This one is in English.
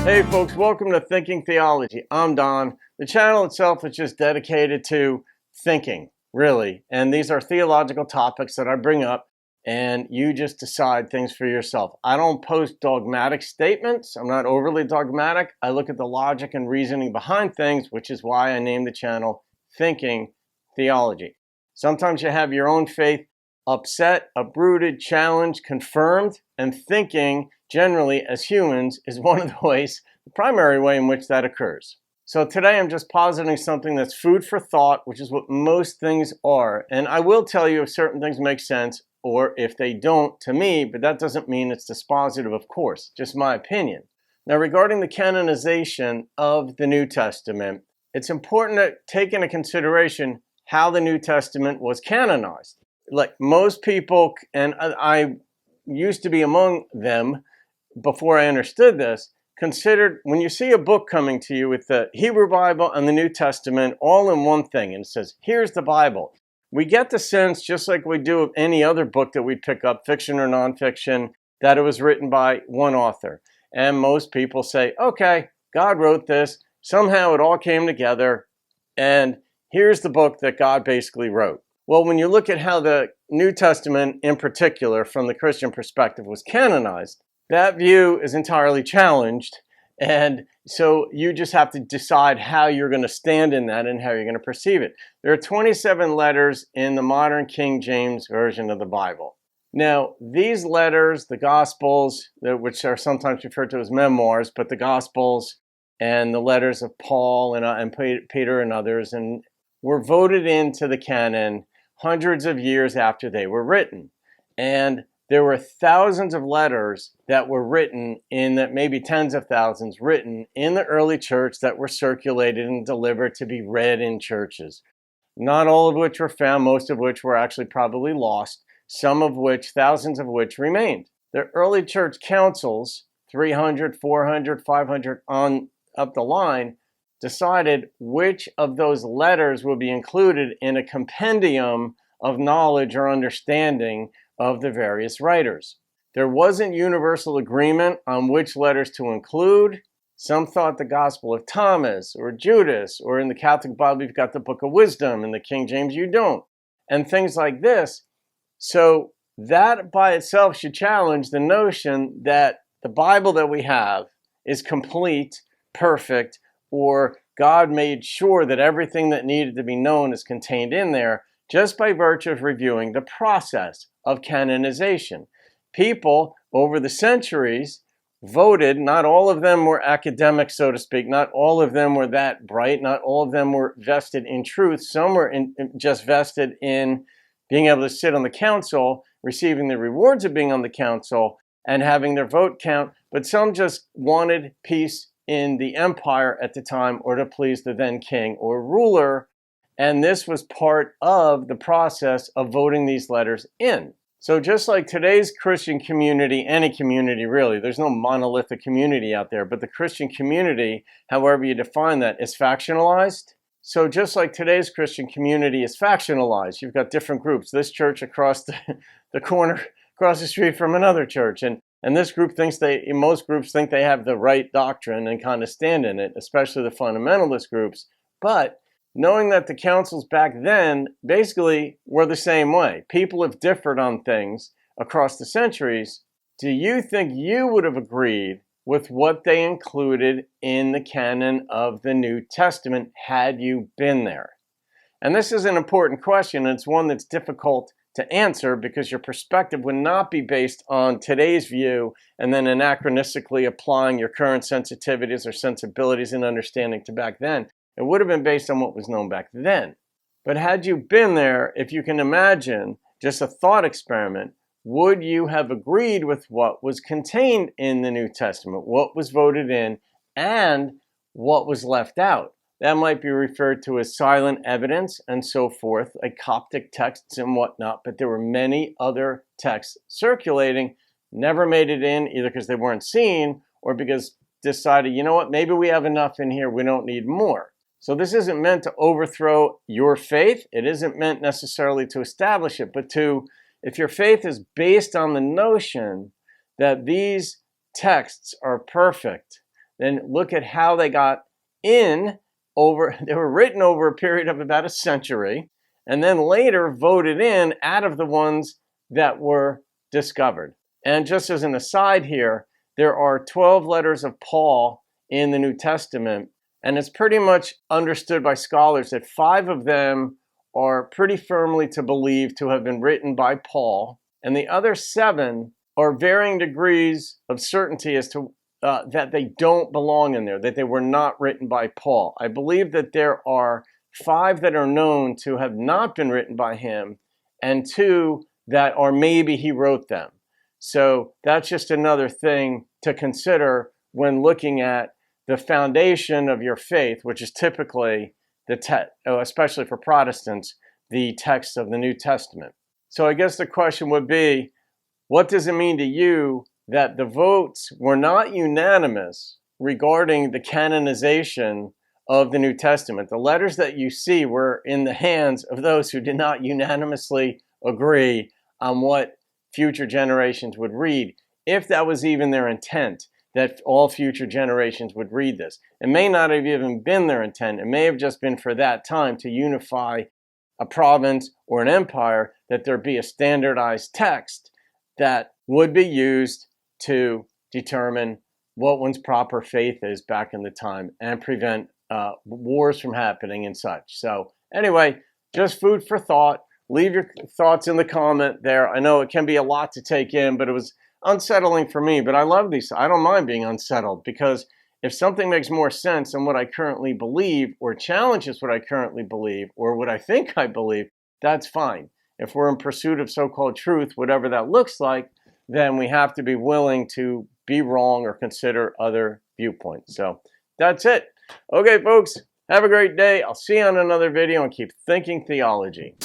Hey folks, welcome to Thinking Theology. I'm Don. The channel itself is just dedicated to thinking, really. And these are theological topics that I bring up and you just decide things for yourself. I don't post dogmatic statements. I'm not overly dogmatic. I look at the logic and reasoning behind things, which is why I named the channel Thinking Theology. Sometimes you have your own faith upset, uprooted, challenged, confirmed, and thinking generally as humans is one of the ways, the primary way in which that occurs. So today I'm just positing something that's food for thought, which is what most things are. And I will tell you if certain things make sense or if they don't to me, but that doesn't mean it's dispositive, of course, just my opinion. Now, regarding the canonization of the New Testament, it's important to take into consideration how the New Testament was canonized. Like most people, and I used to be among them before I understood this, considered when you see a book coming to you with the Hebrew Bible and the New Testament all in one thing, and it says, here's the Bible. We get the sense, just like we do of any other book that we pick up, fiction or nonfiction, that it was written by one author. And most people say, okay, God wrote this, somehow it all came together, and here's the book that God basically wrote. Well, when you look at how the New Testament, in particular, from the Christian perspective, was canonized, that view is entirely challenged. And so you just have to decide how you're going to stand in that and how you're going to perceive it. There are 27 letters in the modern King James Version of the Bible. Now, these letters, the Gospels, which are sometimes referred to as memoirs, but the Gospels and the letters of Paul and Peter and others, and were voted into the canon hundreds of years after they were written. And there were thousands of letters that were written in that, maybe tens of thousands written in the early church that were circulated and delivered to be read in churches. Not all of which were found, most of which were actually probably lost, some of which, thousands of which remained. The early church councils, 300, 400, 500 on up the line, decided which of those letters would be included in a compendium of knowledge or understanding of the various writers. There wasn't universal agreement on which letters to include. Some thought the Gospel of Thomas or Judas, or in the Catholic Bible you've got the Book of Wisdom, in the King James you don't, and things like this. So that by itself should challenge the notion that the Bible that we have is complete, perfect, or God made sure that everything that needed to be known is contained in there just by virtue of reviewing the process of canonization. People over the centuries voted. Not all of them were academic, so to speak. Not all of them were that bright. Not all of them were vested in truth. Some were just vested in being able to sit on the council, receiving the rewards of being on the council, and having their vote count. But some just wanted peace in the empire at the time, or to please the then king or ruler. And this was part of the process of voting these letters in. So just like today's Christian community, any community really, there's no monolithic community out there, but the Christian community, however you define that, is factionalized. So just like today's Christian community is factionalized, you've got different groups. This church across the corner, across the street from another church. And this group thinks most groups think they have the right doctrine and kind of stand in it, especially the fundamentalist groups. But knowing that the councils back then basically were the same way, people have differed on things across the centuries, do you think you would have agreed with what they included in the canon of the New Testament had you been there? And this is an important question, and it's one that's difficult to answer because your perspective would not be based on today's view and then anachronistically applying your current sensitivities or sensibilities and understanding to back then. It would have been based on what was known back then. But had you been there, if you can imagine just a thought experiment, would you have agreed with what was contained in the New Testament, what was voted in, and what was left out? That might be referred to as silent evidence and so forth, like Coptic texts and whatnot, but there were many other texts circulating, never made it in, either because they weren't seen or because decided, you know what, maybe we have enough in here, we don't need more. So this isn't meant to overthrow your faith. It isn't meant necessarily to establish it, but if your faith is based on the notion that these texts are perfect, then look at how they got in over, they were written over a period of about a century, and then later voted in out of the ones that were discovered. And just as an aside here, there are 12 letters of Paul in the New Testament, and it's pretty much understood by scholars that 5 of them are pretty firmly to believe to have been written by Paul, and the other 7 are varying degrees of certainty as to that they don't belong in there, that they were not written by Paul. I believe that there are 5 that are known to have not been written by him, and 2 that are maybe he wrote them. So that's just another thing to consider when looking at the foundation of your faith, which is typically especially for Protestants, the text of the New Testament. So I guess the question would be, what does it mean to you that the votes were not unanimous regarding the canonization of the New Testament? The letters that you see were in the hands of those who did not unanimously agree on what future generations would read, if that was even their intent, that all future generations would read this. It may not have even been their intent. It may have just been for that time to unify a province or an empire, that there be a standardized text that would be used to determine what one's proper faith is back in the time and prevent wars from happening and such. So anyway, just food for thought. Leave your thoughts in the comment there. I know it can be a lot to take in, but it was unsettling for me. But I love these. I don't mind being unsettled, because if something makes more sense than what I currently believe, or challenges what I currently believe, or what I think I believe, that's fine. If we're in pursuit of so-called truth, whatever that looks like, then we have to be willing to be wrong or consider other viewpoints. So that's it. Okay, folks, have a great day. I'll see you on another video, and keep thinking theology.